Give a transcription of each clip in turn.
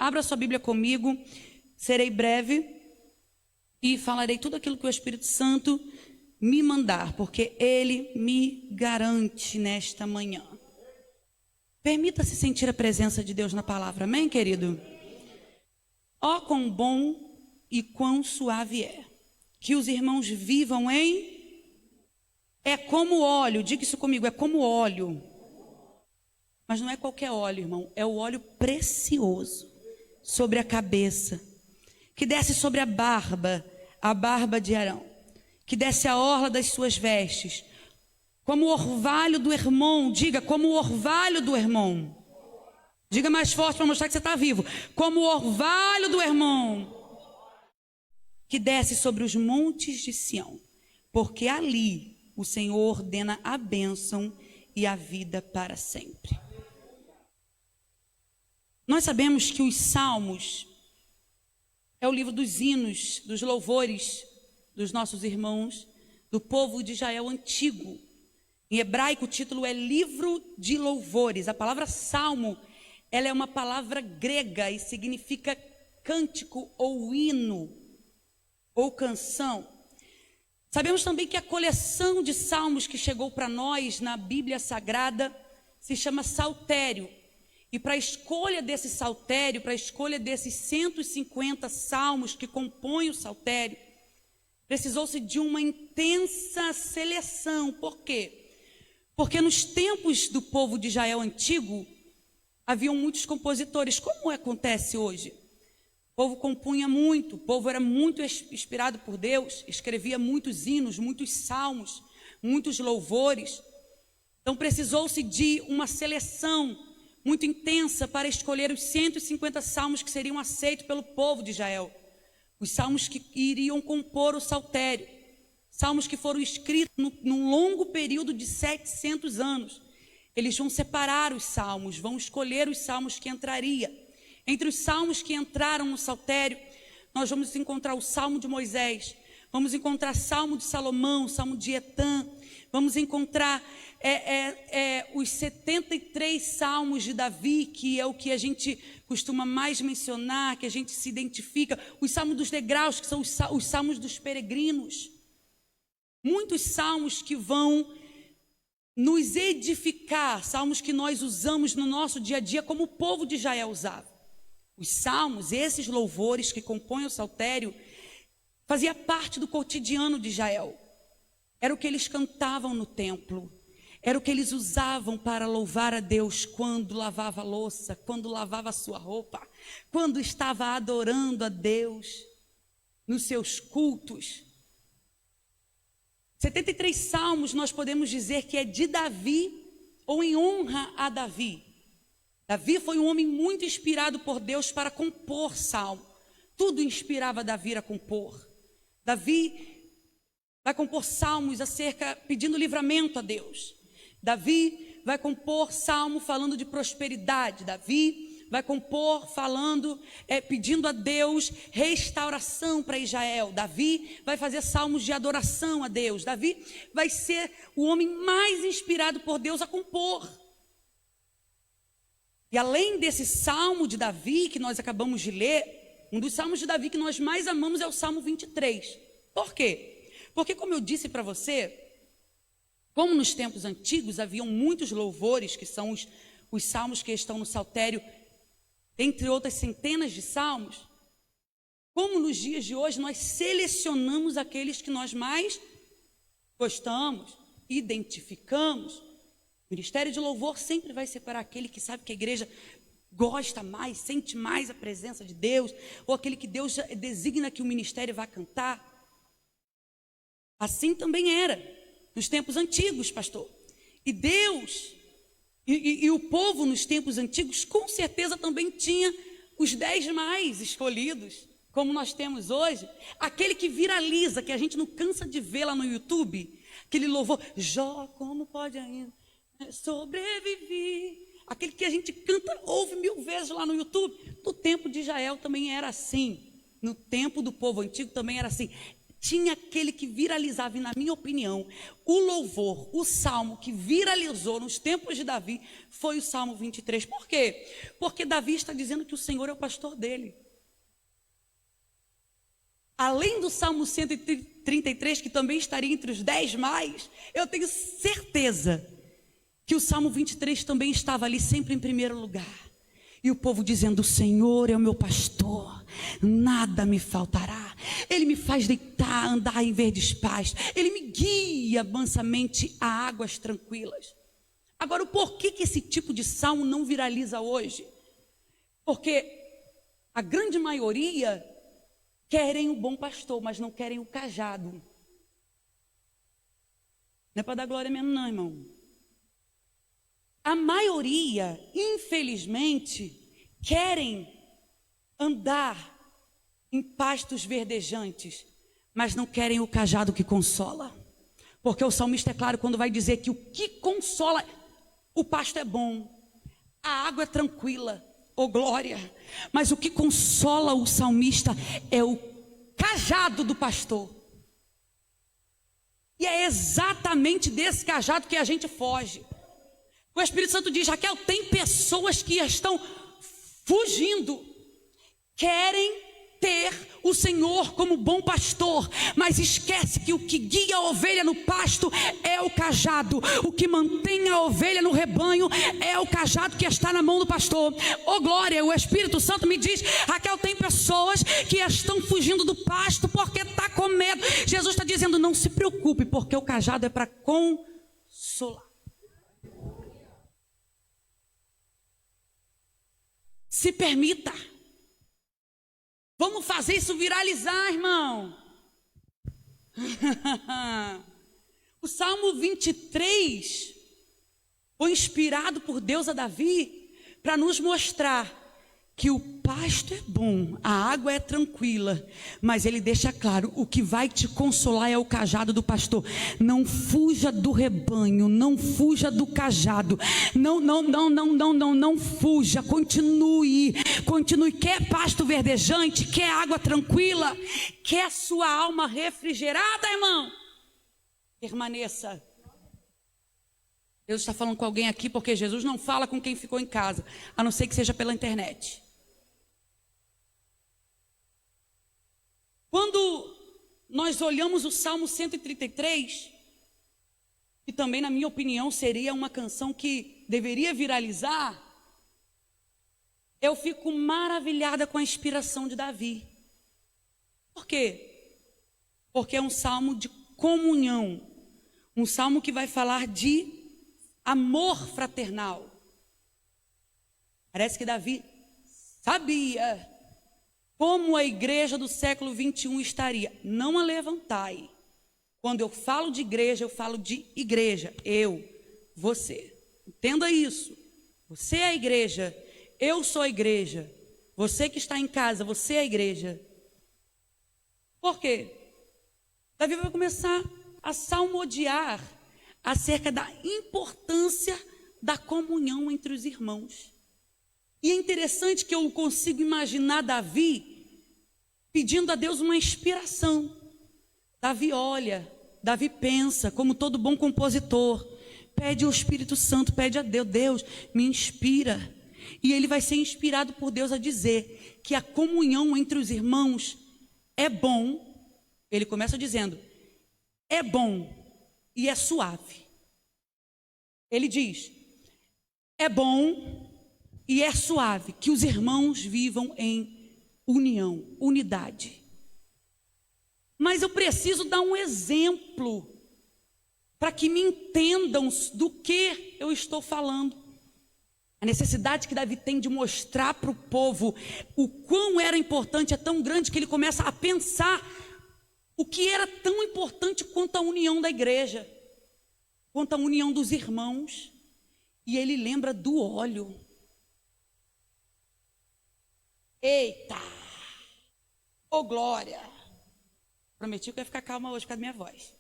Abra sua Bíblia comigo, serei breve e falarei tudo aquilo que o Espírito Santo me mandar, porque Ele me garante nesta manhã. Permita-se sentir a presença de Deus na palavra, amém, querido? Ó, quão bom e quão suave é que os irmãos vivam em... É como óleo, diga isso comigo, é como óleo. Mas não é qualquer óleo, irmão, é o óleo precioso sobre a cabeça, que desce sobre a barba de Arão, que desce a orla das suas vestes, como o orvalho do Hermon, diga, como o orvalho do Hermon. Diga mais forte para mostrar que você está vivo. Como o orvalho do Hermon, que desce sobre os montes de Sião, porque ali o Senhor ordena a bênção e a vida para sempre. Nós sabemos que os Salmos é o livro dos hinos, dos louvores dos nossos irmãos, do povo de Israel antigo. Em hebraico o título é Livro de Louvores. A palavra salmo, ela é uma palavra grega e significa cântico ou hino ou canção. Sabemos também que a coleção de salmos que chegou para nós na Bíblia Sagrada se chama saltério. E para a escolha desse saltério, para a escolha desses 150 salmos que compõem o saltério, precisou-se de uma intensa seleção. Por quê? Porque nos tempos do povo de Israel antigo, haviam muitos compositores, como acontece hoje. O povo compunha muito, o povo era muito inspirado por Deus, escrevia muitos hinos, muitos salmos, muitos louvores. Então precisou-se de uma seleção muito intensa para escolher os 150 salmos que seriam aceitos pelo povo de Israel. Os salmos que iriam compor o saltério. Salmos que foram escritos num longo período de 700 anos. Eles vão separar os salmos, vão escolher os salmos que entraria. Entre os salmos que entraram no saltério, nós vamos encontrar o Salmo de Moisés, vamos encontrar Salmo de Salomão, Salmo de Etã, vamos encontrar os 73 salmos de Davi, que é o que a gente costuma mais mencionar, que a gente se identifica, os salmos dos degraus, que são os salmos dos peregrinos. Muitos salmos que vão nos edificar, salmos que nós usamos no nosso dia a dia como o povo de Israel usava. Os salmos, esses louvores que compõem o saltério, fazia parte do cotidiano de Israel. Era o que eles cantavam no templo, era o que eles usavam para louvar a Deus quando lavava a louça, quando lavava a sua roupa, quando estava adorando a Deus nos seus cultos. 73 salmos nós podemos dizer que é de Davi ou em honra a Davi. Davi foi um homem muito inspirado por Deus para compor salmo. Tudo inspirava Davi a compor. Davi vai compor salmos pedindo livramento a Deus. Davi vai compor salmo falando de prosperidade. Davi vai compor pedindo a Deus restauração para Israel. Davi vai fazer salmos de adoração a Deus. Davi vai ser o homem mais inspirado por Deus a compor. E além desse salmo de Davi que nós acabamos de ler, um dos salmos de Davi que nós mais amamos é o Salmo 23. Por quê? Porque, como eu disse para você, como nos tempos antigos haviam muitos louvores, que são os salmos que estão no saltério, entre outras centenas de salmos, como nos dias de hoje nós selecionamos aqueles que nós mais gostamos, identificamos. O ministério de louvor sempre vai separar aquele que sabe que a igreja gosta mais, sente mais a presença de Deus, ou aquele que Deus designa que o ministério vai cantar. Assim também era nos tempos antigos, pastor. E Deus e o povo nos tempos antigos com certeza também tinha os 10 mais escolhidos, como nós temos hoje. Aquele que viraliza, que a gente não cansa de ver lá no YouTube, aquele louvor, Jó, como pode ainda sobreviver, aquele que a gente canta, ouve 1000 vezes lá no YouTube. No tempo de Israel também era assim, no tempo do povo antigo também era assim. tinha aquele que viralizava, e na minha opinião, o louvor, o salmo que viralizou nos tempos de Davi, foi o Salmo 23. Por quê? Porque Davi está dizendo que o Senhor é o pastor dele. Além do Salmo 133, que também estaria entre os 10 mais, eu tenho certeza que o Salmo 23 também estava ali sempre em primeiro lugar. E o povo dizendo: o Senhor é o meu pastor, nada me faltará. Ele me faz deitar, andar em verdes pastos. Ele me guia mansamente a águas tranquilas. Agora, o porquê que esse tipo de salmo não viraliza hoje? Porque a grande maioria querem o bom pastor, mas não querem o cajado. Não é para dar glória mesmo não, irmão. A maioria, infelizmente, querem andar em pastos verdejantes, mas não querem o cajado que consola. Porque o salmista é claro quando vai dizer que o que consola, o pasto é bom, a água é tranquila, oh glória. Mas o que consola o salmista é o cajado do pastor. E é exatamente desse cajado que a gente foge. O Espírito Santo diz: Raquel, tem pessoas que estão fugindo, querem ter o Senhor como bom pastor, mas esquece que o que guia a ovelha no pasto é o cajado, o que mantém a ovelha no rebanho é o cajado que está na mão do pastor. Oh glória, o Espírito Santo me diz: Raquel, tem pessoas que estão fugindo do pasto porque está com medo. Jesus está dizendo: não se preocupe, porque o cajado é para consolar. Se permita. Vamos fazer isso viralizar, irmão. O Salmo 23 foi inspirado por Deus a Davi para nos mostrar que o pasto é bom, a água é tranquila, mas ele deixa claro: o que vai te consolar é o cajado do pastor. Não fuja do rebanho, não fuja do cajado, não fuja, continue. Quer pasto verdejante, quer água tranquila, quer sua alma refrigerada, irmão? Permaneça. Deus está falando com alguém aqui, porque Jesus não fala com quem ficou em casa, a não ser que seja pela internet. Quando nós olhamos o Salmo 133, que também, na minha opinião, seria uma canção que deveria viralizar, eu fico maravilhada com a inspiração de Davi. Por quê? Porque é um salmo de comunhão, um salmo que vai falar de amor fraternal. Parece que Davi sabia como a igreja do século 21 estaria. Não a levantai. Quando eu falo de igreja, eu falo de igreja. Eu, você. Entenda isso. Você é a igreja. Eu sou a igreja. Você que está em casa, você é a igreja. Por quê? Davi vai começar a salmodiar acerca da importância da comunhão entre os irmãos. E é interessante que eu consigo imaginar Davi pedindo a Deus uma inspiração. Davi olha, Davi pensa, como todo bom compositor, pede ao Espírito Santo, pede a Deus: Deus, me inspira. E ele vai ser inspirado por Deus a dizer que a comunhão entre os irmãos é bom. Ele começa dizendo: é bom e é suave. Ele diz: é bom e é suave que os irmãos vivam em união, unidade. Mas eu preciso dar um exemplo para que me entendam do que eu estou falando. A necessidade que Davi tem de mostrar para o povo o quão era importante é tão grande que ele começa a pensar o que era tão importante quanto a união da igreja, quanto a união dos irmãos. E ele lembra do óleo. Eita! Ô glória! Prometi que eu ia ficar calma hoje com a minha voz.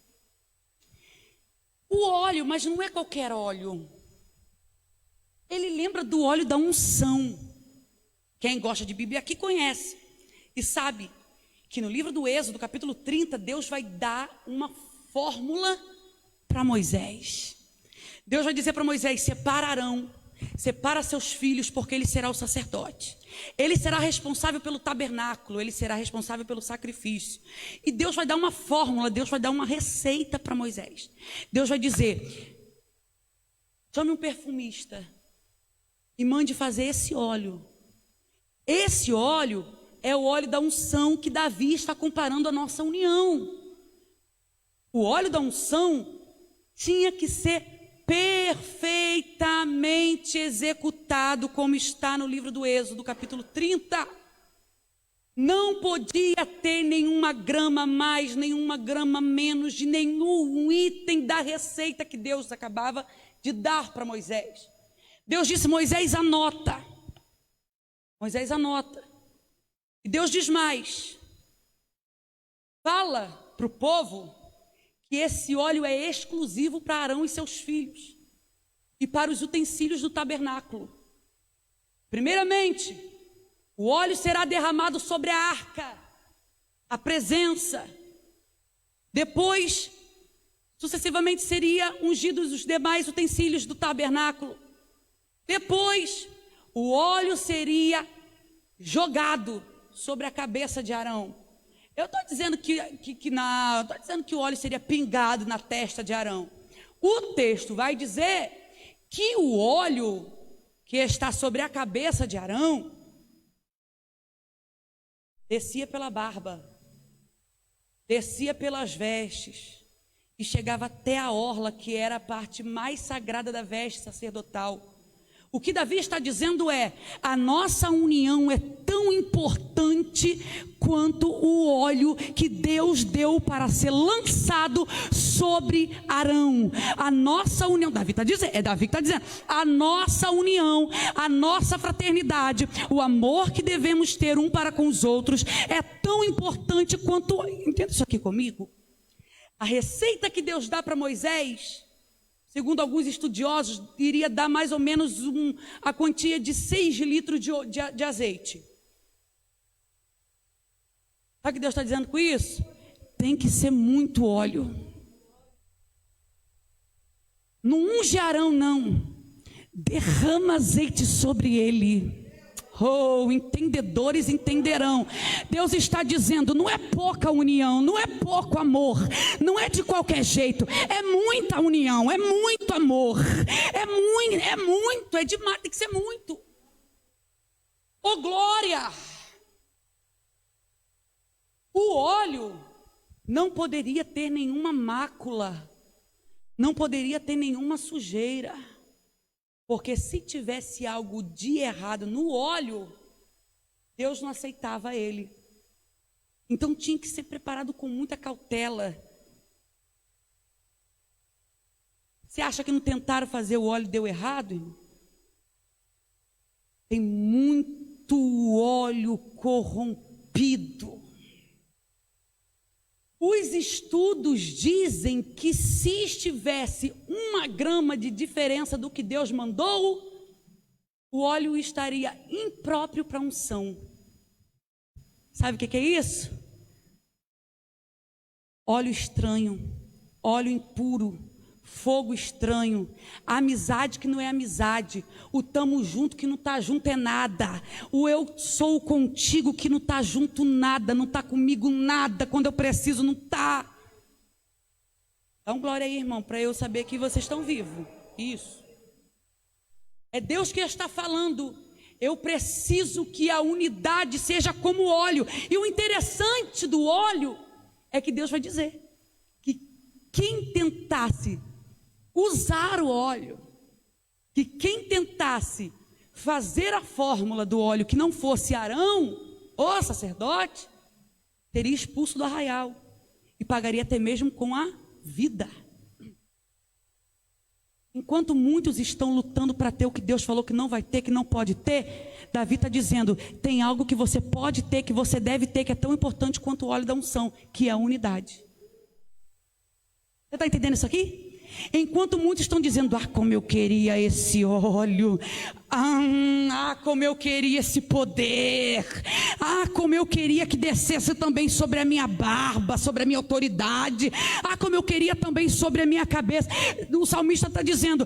O óleo, mas não é qualquer óleo. Ele lembra do óleo da unção. Quem gosta de Bíblia aqui conhece e sabe que no livro do Êxodo, capítulo 30, Deus vai dar uma fórmula para Moisés. Deus vai dizer para Moisés: separa Arão, separa seus filhos, porque ele será o sacerdote. Ele será responsável pelo tabernáculo, ele será responsável pelo sacrifício. E Deus vai dar uma fórmula, Deus vai dar uma receita para Moisés. Deus vai dizer: chame um perfumista e mande fazer esse óleo. Esse óleo é o óleo da unção que Davi está comparando à nossa união. O óleo da unção tinha que ser perfeitamente executado, como está no livro do Êxodo, capítulo 30. Não podia ter nenhuma grama mais, nenhuma grama menos de nenhum item da receita que Deus acabava de dar para Moisés. Deus disse: Moisés, anota. Moisés anota. E Deus diz mais: fala para o povo que esse óleo é exclusivo para Arão e seus filhos e para os utensílios do tabernáculo. Primeiramente, o óleo será derramado sobre a arca, a presença. Depois, sucessivamente, seria ungidos os demais utensílios do tabernáculo. Depois, o óleo seria jogado sobre a cabeça de Arão. Eu estou dizendo estou dizendo que o óleo seria pingado na testa de Arão. O texto vai dizer que o óleo que está sobre a cabeça de Arão descia pela barba, descia pelas vestes e chegava até a orla, que era a parte mais sagrada da veste sacerdotal. O que Davi está dizendo é: a nossa união é tão importante quanto o óleo que Deus deu para ser lançado sobre Arão. A nossa união, Davi que está dizendo, a nossa união, a nossa fraternidade, o amor que devemos ter um para com os outros é tão importante quanto, entenda isso aqui comigo, a receita que Deus dá para Moisés, segundo alguns estudiosos, iria dar mais ou menos a quantia de 6 litros de azeite. Sabe o que Deus está dizendo com isso? Tem que ser muito óleo. Não unge Arão, não. Derrama azeite sobre ele. Oh, entendedores entenderão. Deus está dizendo: não é pouca união, não é pouco amor, não é de qualquer jeito, é muita união, é muito amor, é demais, tem que ser muito. Oh, glória! O óleo não poderia ter nenhuma mácula, não poderia ter nenhuma sujeira. Porque se tivesse algo de errado no óleo, Deus não aceitava ele. Então tinha que ser preparado com muita cautela. Você acha que não tentaram fazer o óleo e deu errado, irmão? Tem muito óleo corrompido. Os estudos dizem que se estivesse 1 grama de diferença do que Deus mandou, o óleo estaria impróprio para unção. Sabe o que é isso? Óleo estranho, óleo impuro, fogo estranho, amizade que não é amizade, o tamo junto que não tá junto é nada, o eu sou contigo que não tá junto nada, não tá comigo nada, quando eu preciso não tá. Dá glória aí, irmão, para eu saber que vocês estão vivos. Isso. É Deus que está falando. Eu preciso que a unidade seja como óleo. E o interessante do óleo é que Deus vai dizer que quem tentasse usar o óleo, que quem tentasse fazer a fórmula do óleo que não fosse Arão, o sacerdote, teria expulso do arraial e pagaria até mesmo com a vida. Enquanto muitos estão lutando para ter o que Deus falou que não vai ter, que não pode ter, Davi está dizendo: tem algo que você pode ter, que você deve ter, que é tão importante quanto o óleo da unção, que é a unidade. Você está entendendo isso aqui? Enquanto muitos estão dizendo: ah, como eu queria esse óleo, ah, como eu queria esse poder, Ah, como eu queria que descesse também sobre a minha barba, sobre a minha autoridade. Ah, como eu queria também sobre a minha cabeça. O salmista está dizendo,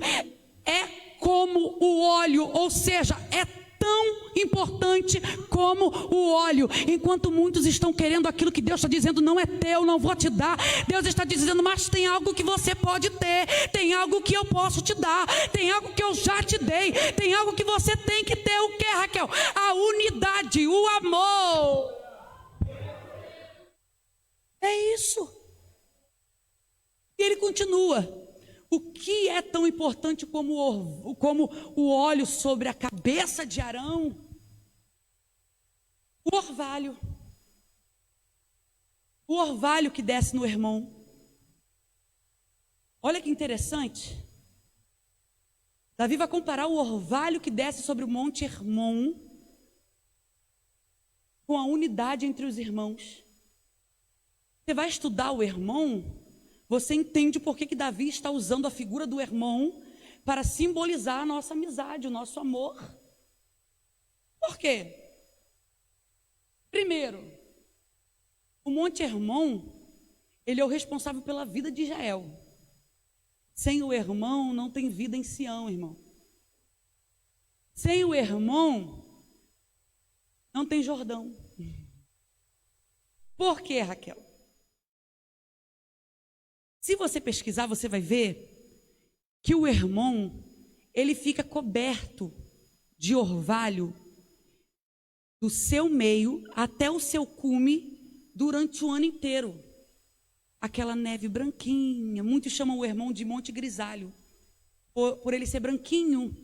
é como o óleo, ou seja, é tão importante como o óleo. Enquanto muitos estão querendo aquilo que Deus está dizendo, não é teu, não vou te dar. Deus está dizendo, mas tem algo que você pode ter, tem algo que eu posso te dar, tem algo que eu já te dei, tem algo que você tem que ter. O que, Raquel? A unidade, o amor. É isso. E ele continua. O que é tão importante como o óleo sobre a cabeça de Arão? O orvalho. O orvalho que desce no Hermon. Olha que interessante. Davi vai comparar o orvalho que desce sobre o monte Hermon com a unidade entre os irmãos. Você vai estudar o Hermon, você entende por que Davi está usando a figura do Hermon para simbolizar a nossa amizade, o nosso amor. Por quê? Primeiro, o Monte Hermon, ele é o responsável pela vida de Israel. Sem o Hermon não tem vida em Sião, irmão. Sem o Hermon não tem Jordão. Por quê, Raquel? Se você pesquisar, você vai ver que o Hermon, ele fica coberto de orvalho do seu meio até o seu cume durante o ano inteiro. Aquela neve branquinha, muitos chamam o Hermon de Monte Grisalho, por ele ser branquinho.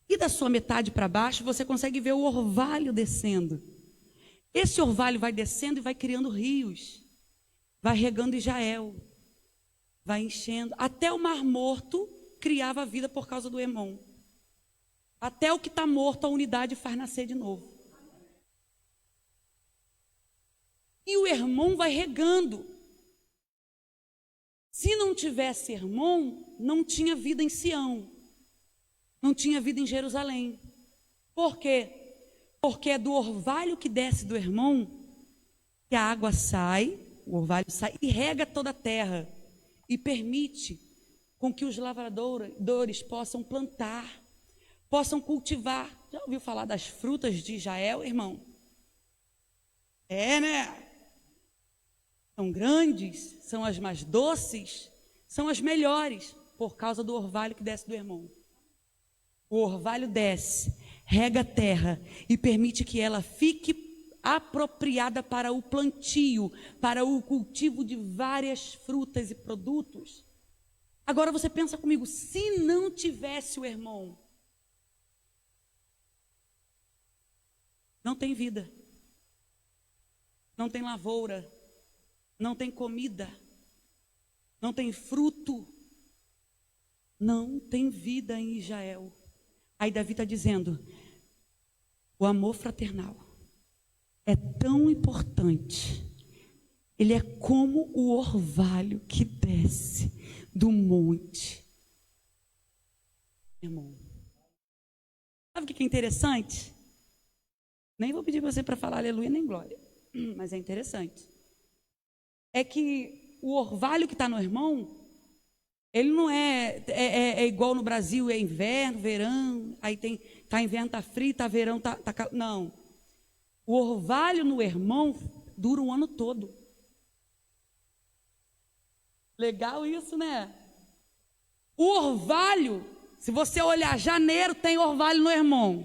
E da sua metade para baixo, você consegue ver o orvalho descendo. Esse orvalho vai descendo e vai criando rios, vai regando Israel, vai enchendo. Até o Mar Morto criava vida por causa do Hermon. Até o que está morto, a unidade faz nascer de novo. E o Hermon vai regando. Se não tivesse Hermon, não tinha vida em Sião, não tinha vida em Jerusalém. Por quê? Porque é do orvalho que desce do Hermon que a água sai, o orvalho sai e rega toda a terra e permite com que os lavradores possam plantar, possam cultivar. Já ouviu falar das frutas de Israel, irmão? É, né? São grandes, são as mais doces, são as melhores, por causa do orvalho que desce do Hermon. O orvalho desce, rega a terra e permite que ela fique apropriada para o plantio, para o cultivo de várias frutas e produtos. Agora você pensa comigo, se não tivesse o Hermon, não tem vida, não tem lavoura, não tem comida, não tem fruto, não tem vida em Israel. Aí Davi está dizendo, o amor fraternal é tão importante, ele é como o orvalho que desce do monte. Irmão, sabe o que é interessante? Nem vou pedir você para falar aleluia nem glória, mas é interessante. É que o orvalho que está no Hermon, ele não é igual no Brasil, é inverno, verão, aí tá inverno, tá frio, tá verão, tá não. O orvalho no Hermon dura um ano todo. Legal isso, né? O orvalho, se você olhar janeiro, tem orvalho no Hermon.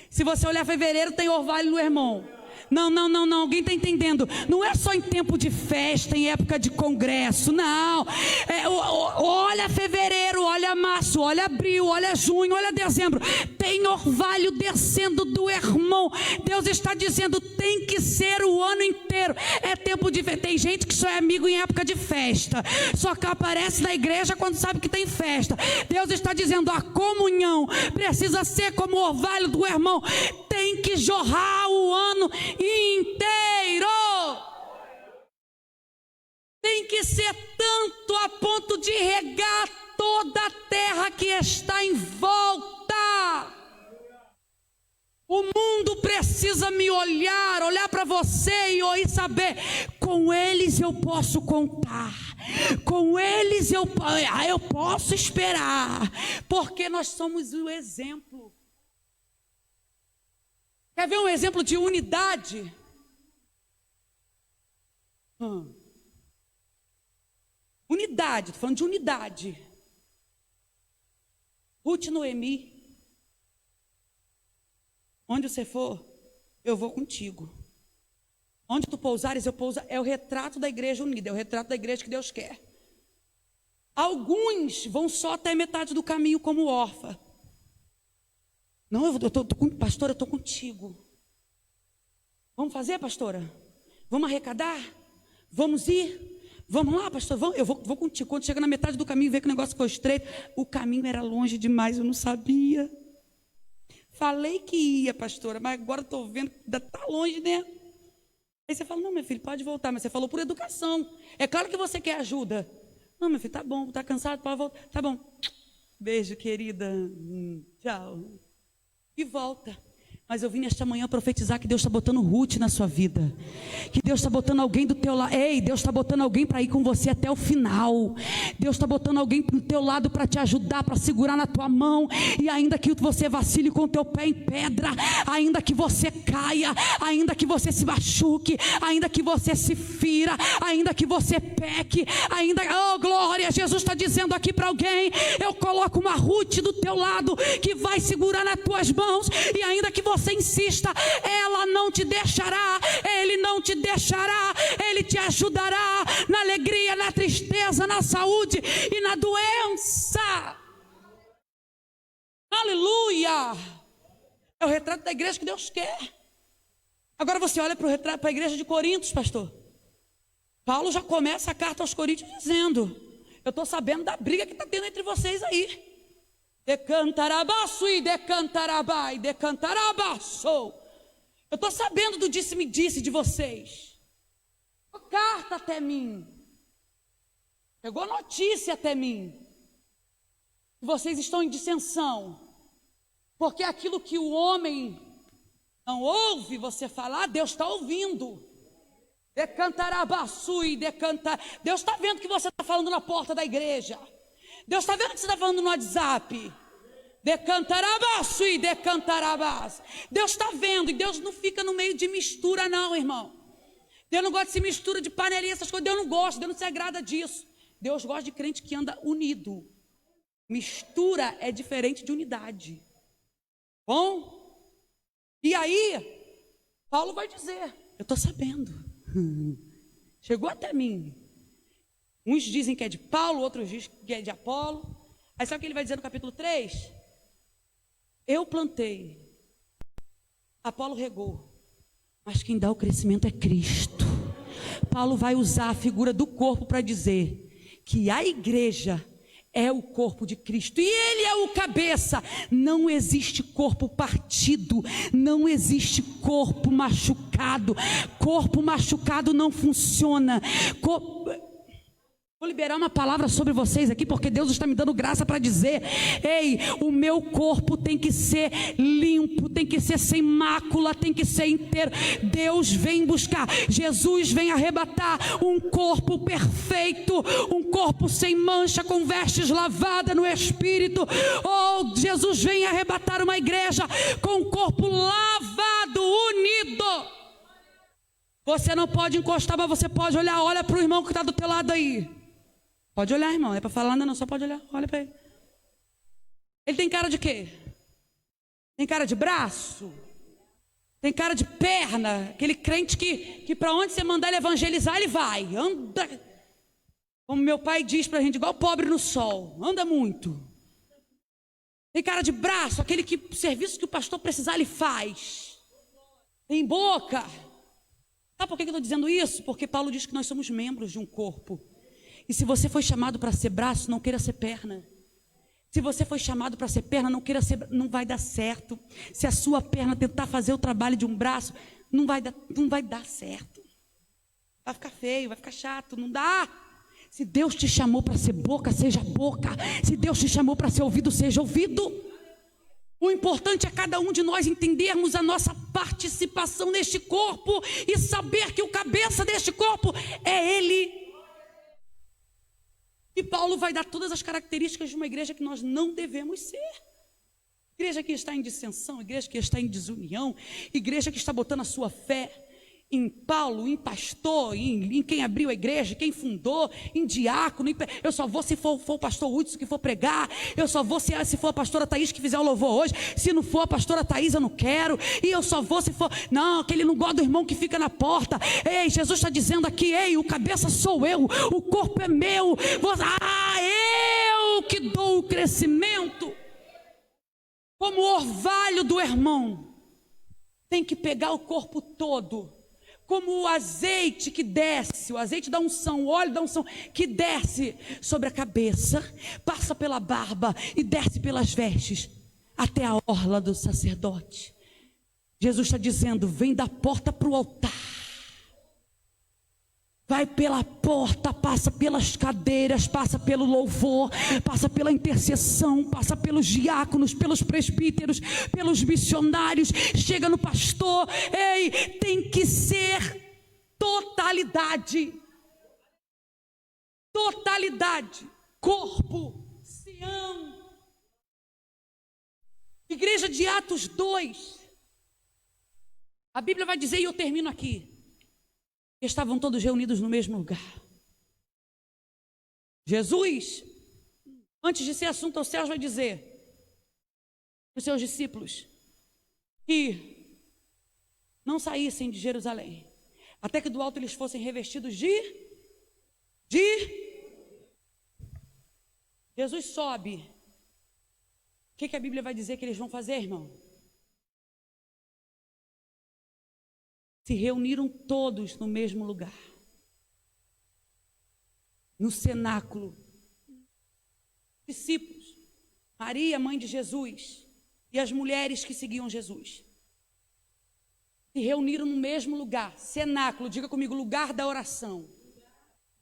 Se você olhar fevereiro, tem orvalho no Hermon. Não, alguém está entendendo? Não é só em tempo de festa, em época de congresso, não. Olha fevereiro, olha março, olha abril, olha junho, olha dezembro. Tem orvalho descendo do Hermon. Deus está dizendo, tem que ser o ano inteiro. É tempo de festa. Tem gente que só é amigo em época de festa, só que aparece na igreja quando sabe que tem festa. Deus está dizendo, a comunhão precisa ser como o orvalho do Hermon. Tem que jorrar o ano inteiro. Tem que ser tanto a ponto de regar toda a terra que está em volta. O mundo precisa me olhar para você e saber, com eles eu posso contar, com eles eu posso esperar, porque nós somos o exemplo. Quer ver um exemplo de unidade? Unidade, estou falando de unidade. Ruth e Noemi. Onde você for, eu vou contigo. Onde tu pousares, eu pouso. É o retrato da igreja unida, é o retrato da igreja que Deus quer. Alguns vão só até metade do caminho como órfã. Não, pastora, eu estou contigo. Vamos fazer, pastora? Vamos arrecadar? Vamos ir? Vamos lá, pastor? Eu vou contigo. Quando chega na metade do caminho, vê que o negócio ficou estreito. O caminho era longe demais, eu não sabia. Falei que ia, pastora, mas agora estou vendo que ainda está longe, né? Aí você fala, não, meu filho, pode voltar. Mas você falou por educação. É claro que você quer ajuda. Não, meu filho, tá bom, tá cansado, pode voltar. Tá bom. Beijo, querida. Tchau. E volta. Mas eu vim nesta manhã profetizar que Deus está botando Ruth na sua vida, que Deus está botando alguém do teu lado. Ei, Deus está botando alguém para ir com você até o final. Deus está botando alguém do teu lado para te ajudar, para segurar na tua mão. E ainda que você vacile com o teu pé em pedra, ainda que você caia, ainda que você se machuque, ainda que você se fira, ainda que você peque, ainda, oh glória, Jesus está dizendo aqui para alguém, eu coloco uma Ruth do teu lado, que vai segurar nas tuas mãos, e ainda que você insista, ela não te deixará, ele não te deixará, ele te ajudará na alegria, na tristeza, na saúde e na doença. Aleluia! É o retrato da igreja que Deus quer. Agora você olha para o retrato, para a igreja de Coríntios, pastor. Paulo já começa a carta aos Coríntios dizendo, eu estou sabendo da briga que está tendo entre vocês aí. Decantarabaço e decantarabai, decantarabaço. Eu estou sabendo do disse-me-disse de vocês. Chegou carta até mim. Chegou notícia até mim. Vocês estão em dissensão. Porque aquilo que o homem não ouve você falar, Deus está ouvindo. Decantarabaço e decantar. Deus está vendo que você está falando na porta da igreja. Deus está vendo que você está falando no WhatsApp. Decantarabaço e decantarabás. Deus está vendo. E Deus não fica no meio de mistura não, irmão. Deus não gosta de se mistura de panelinha, essas coisas. Deus não gosta, Deus não se agrada disso. Deus gosta de crente que anda unido. Mistura é diferente de unidade. Bom? E aí, Paulo vai dizer, eu estou sabendo. Chegou até mim. Uns dizem que é de Paulo, outros dizem que é de Apolo. Aí sabe o que ele vai dizer no capítulo 3? Eu plantei, Apolo regou, mas quem dá o crescimento é Cristo. Paulo vai usar a figura do corpo para dizer que a igreja é o corpo de Cristo e ele é o cabeça. Não existe corpo partido, não existe corpo machucado. Corpo machucado não funciona. Vou liberar uma palavra sobre vocês aqui, porque Deus está me dando graça para dizer, ei, o meu corpo tem que ser limpo, tem que ser sem mácula, tem que ser inteiro. Deus vem buscar, Jesus vem arrebatar um corpo perfeito, um corpo sem mancha, com vestes lavadas no Espírito. Oh, Jesus vem arrebatar uma igreja com um corpo lavado, unido. Você não pode encostar, mas você pode olhar, olha para o irmão que está do teu lado aí. Pode olhar, irmão, não é para falar nada não, só pode olhar, olha para ele. Ele tem cara de quê? Tem cara de braço? Tem cara de perna? Aquele crente que para onde você mandar ele evangelizar, ele vai. Anda, como meu pai diz para a gente, igual pobre no sol, anda muito. Tem cara de braço, aquele que serviço que o pastor precisar, ele faz. Tem boca. Sabe por que eu estou dizendo isso? Porque Paulo diz que nós somos membros de um corpo. E se você foi chamado para ser braço, não queira ser perna. Se você foi chamado para ser perna, não queira ser, não vai dar certo. Se a sua perna tentar fazer o trabalho de um braço, não vai dar certo. Vai ficar feio, vai ficar chato, não dá. Se Deus te chamou para ser boca, seja boca. Se Deus te chamou para ser ouvido, seja ouvido. O importante é cada um de nós entendermos a nossa participação neste corpo e saber que o cabeça deste corpo é Ele. E Paulo vai dar todas as características de uma igreja que nós não devemos ser. Igreja que está em dissensão, igreja que está em desunião, igreja que está botando a sua fé em Paulo, em pastor, em quem abriu a igreja, quem fundou, em diácono. Eu só vou se for o pastor Hudson que for pregar, eu só vou se for a pastora Thaís que fizer o louvor hoje, se não for a pastora Thaís eu não quero, e eu só vou se for, não, aquele não gosta do irmão que fica na porta. Ei, Jesus está dizendo aqui, ei, o cabeça sou eu, o corpo é meu, eu que dou o crescimento. Como o orvalho do irmão tem que pegar o corpo todo, como o azeite que desce, o azeite da unção, o óleo da unção que desce sobre a cabeça, passa pela barba e desce pelas vestes até a orla do sacerdote. Jesus está dizendo, vem da porta para o altar, vai pela porta, passa pelas cadeiras, passa pelo louvor, passa pela intercessão, passa pelos diáconos, pelos presbíteros, pelos missionários, chega no pastor. Ei, tem que ser totalidade. Totalidade. Corpo, Sião. Igreja de Atos 2. A Bíblia vai dizer, e eu termino aqui, estavam todos reunidos no mesmo lugar. Jesus, antes de ser assunto aos céus, vai dizer para os seus discípulos que não saíssem de Jerusalém, até que do alto eles fossem revestidos de Jesus sobe. O que a Bíblia vai dizer que eles vão fazer, irmão? Se reuniram todos no mesmo lugar, no cenáculo. Discípulos, Maria, mãe de Jesus, e as mulheres que seguiam Jesus, se reuniram no mesmo lugar, cenáculo, diga comigo, lugar da oração.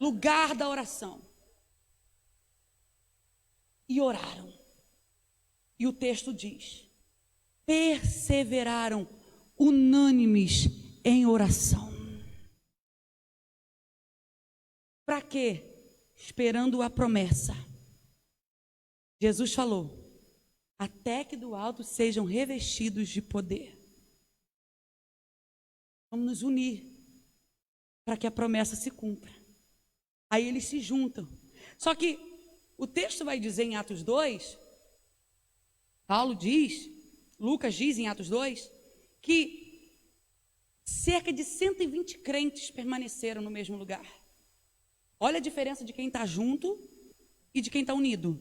Lugar da oração. E oraram. E o texto diz, perseveraram unânimes em oração. Para quê? Esperando a promessa. Jesus falou, até que do alto sejam revestidos de poder. Vamos nos unir para que a promessa se cumpra. Aí eles se juntam. Só que o texto vai dizer em Atos 2, Paulo diz, Lucas diz em Atos 2, que cerca de 120 crentes permaneceram no mesmo lugar. Olha a diferença de quem está junto e de quem está unido.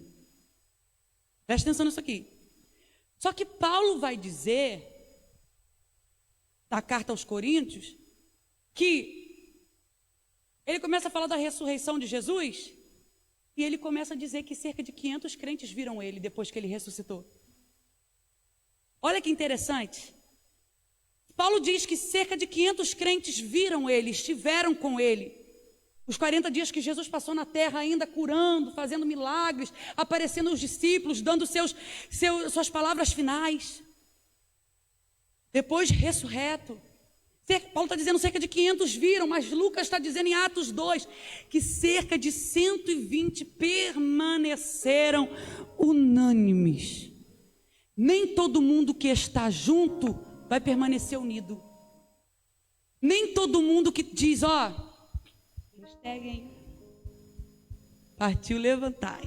Presta atenção nisso aqui. Só que Paulo vai dizer, da carta aos Coríntios, que ele começa a falar da ressurreição de Jesus, e ele começa a dizer que cerca de 500 crentes viram ele depois que ele ressuscitou. Olha que interessante. Paulo diz que cerca de 500 crentes viram ele, estiveram com ele. Os 40 dias que Jesus passou na terra ainda curando, fazendo milagres, aparecendo aos discípulos, dando suas palavras finais. Depois ressurreto. Paulo está dizendo cerca de 500 viram, mas Lucas está dizendo em Atos 2 que cerca de 120 permaneceram unânimes. Nem todo mundo que está junto vai permanecer unido. Nem todo mundo que diz, hashtag, partiu levantar.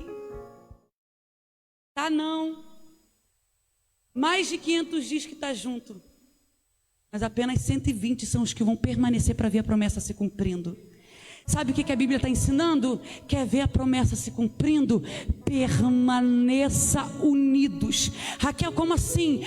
Tá não. Mais de 500 diz que está junto. Mas apenas 120 são os que vão permanecer para ver a promessa se cumprindo. Sabe o que a Bíblia está ensinando? Quer ver a promessa se cumprindo? Permaneça unidos. Raquel, como assim?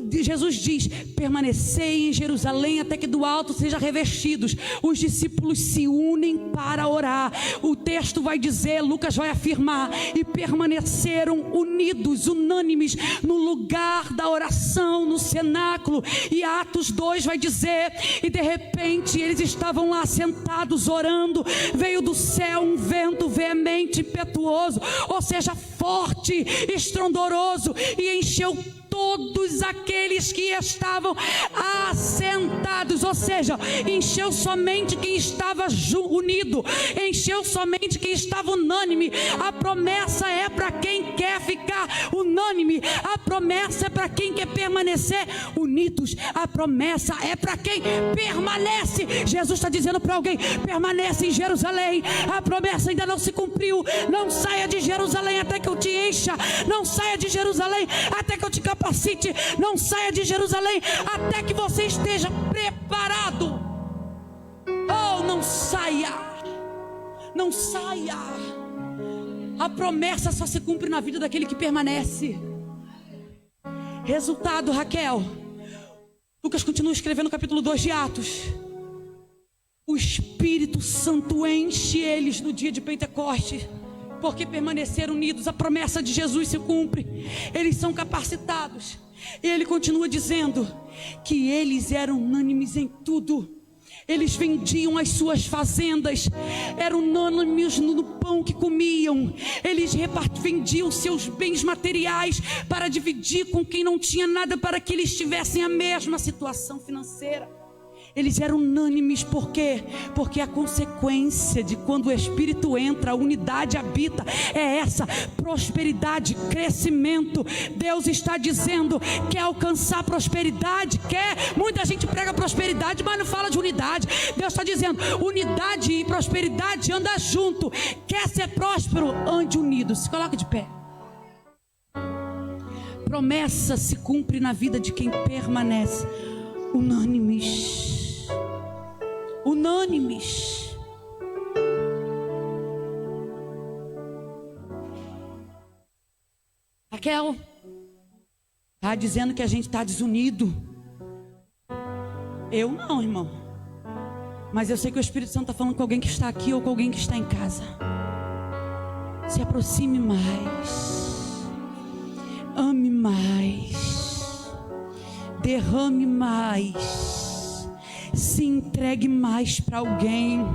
Jesus diz, permanecei em Jerusalém até que do alto sejam revestidos. Os discípulos se unem para orar. O texto vai dizer, Lucas vai afirmar, e permaneceram unidos, unânimes, no lugar da oração, no cenáculo. E Atos 2 vai dizer, e de repente eles estavam lá sentados orando, veio do céu um vento veemente, impetuoso, ou seja, forte, estrondoroso, e encheu todos aqueles que estavam assentados. Ou seja, encheu somente quem estava unido, encheu somente quem estava unânime. A promessa é para quem quer ficar unânime, a promessa é para quem quer permanecer unidos, a promessa é para quem permanece. Jesus está dizendo para alguém: permanece em Jerusalém, a promessa ainda não se cumpriu. Não saia de Jerusalém até que eu te encha, não saia de Jerusalém até que eu te capacite, não saia de Jerusalém até que você esteja preparado. Oh, não saia, não saia. A promessa só se cumpre na vida daquele que permanece. Resultado, Raquel, Lucas continua escrevendo no capítulo 2 de Atos. O Espírito Santo enche eles no dia de Pentecostes, porque permaneceram unidos. A promessa de Jesus se cumpre, eles são capacitados. E ele continua dizendo que eles eram unânimes em tudo. Eles vendiam as suas fazendas, eram unânimes no pão que comiam. Eles vendiam seus bens materiais para dividir com quem não tinha nada, para que eles tivessem a mesma situação financeira. Eles eram unânimes, por quê? Porque a consequência de quando o Espírito entra, a unidade habita, é essa: prosperidade, crescimento. Deus está dizendo: quer alcançar prosperidade? Quer? Muita gente prega prosperidade, mas não fala de unidade. Deus está dizendo: unidade e prosperidade andam junto. Quer ser próspero? Ande unido. Se coloca de pé. Promessa se cumpre na vida de quem permanece. Unânimes. Unânimes. Raquel está dizendo que a gente está desunido. Eu não, irmão. Mas eu sei que o Espírito Santo está falando com alguém que está aqui ou com alguém que está em casa. Se aproxime mais. Ame mais. Derrame mais. Se entregue mais para alguém.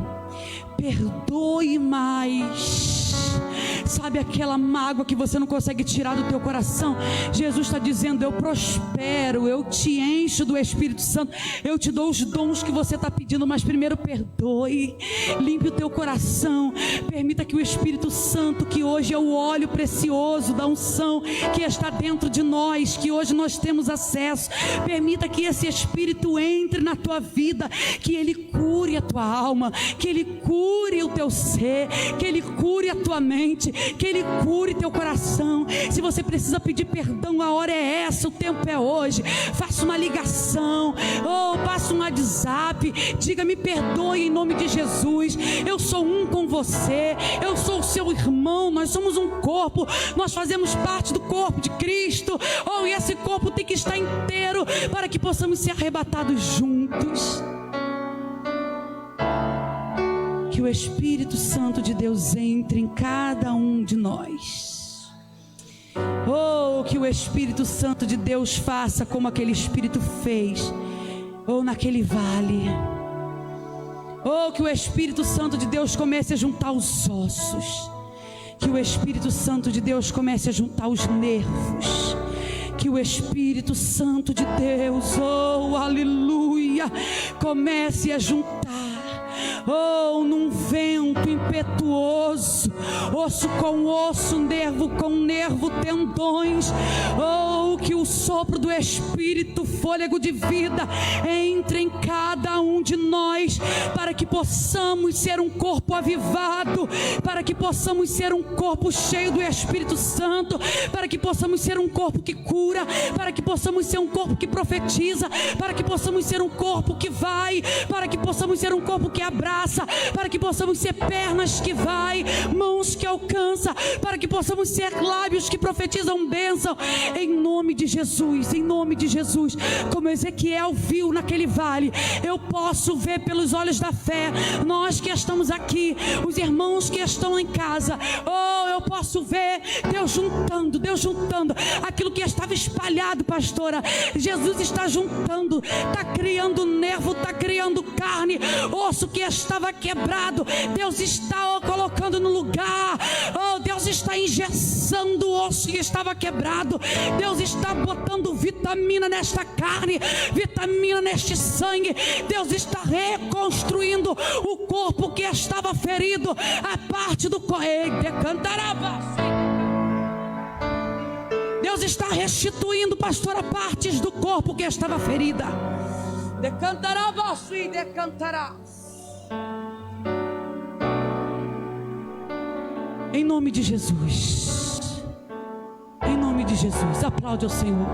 Perdoe mais. Sabe aquela mágoa que você não consegue tirar do teu coração? Jesus está dizendo: eu prospero, eu te encho do Espírito Santo, eu te dou os dons que você está pedindo, mas primeiro perdoe, limpe o teu coração, permita que o Espírito Santo, que hoje é o óleo precioso da unção que está dentro de nós, que hoje nós temos acesso, permita que esse Espírito entre na tua vida, que ele cure a tua alma, que ele cure o teu ser, que ele cure a tua mente, que ele cure teu coração. Se você precisa pedir perdão, a hora é essa, o tempo é hoje. Faça uma ligação, ou passe um WhatsApp, diga: me perdoe em nome de Jesus, eu sou um com você, eu sou o seu irmão, nós somos um corpo, nós fazemos parte do corpo de Cristo. E esse corpo tem que estar inteiro para que possamos ser arrebatados juntos. Que o Espírito Santo de Deus entre em cada um de nós. Que o Espírito Santo de Deus faça como aquele Espírito fez, naquele vale. Que o Espírito Santo de Deus comece a juntar os ossos. Que o Espírito Santo de Deus comece a juntar os nervos. Que o Espírito Santo de Deus, aleluia, comece a juntar, num vento impetuoso, osso com osso, nervo com nervo, tendões. Que o sopro do Espírito, fôlego de vida, entre em cada um de nós, para que possamos ser um corpo avivado, para que possamos ser um corpo cheio do Espírito Santo, para que possamos ser um corpo que cura, para que possamos ser um corpo que profetiza, para que possamos ser um corpo que vai, para que possamos ser um corpo que abraça, para que possamos ser pernas que vai, mãos que alcança, para que possamos ser lábios que profetizam bênção, em nome de Jesus, em nome de Jesus. Como Ezequiel viu naquele vale, eu posso ver pelos olhos da fé. Nós que estamos aqui, os irmãos que estão em casa, eu posso ver Deus juntando aquilo que estava espalhado, pastora. Jesus está juntando, está criando nervo, está criando carne, osso que estava quebrado, Deus está colocando no lugar. Oh, Deus está engessando o osso que estava quebrado. Deus está botando vitamina nesta carne, vitamina neste sangue. Deus está reconstruindo o corpo que estava ferido, a parte do corpo. Deus está restituindo, pastora, partes do corpo que estava ferida. Decantará, e decantará. Em nome de Jesus. Em nome de Jesus. Aplaude ao Senhor.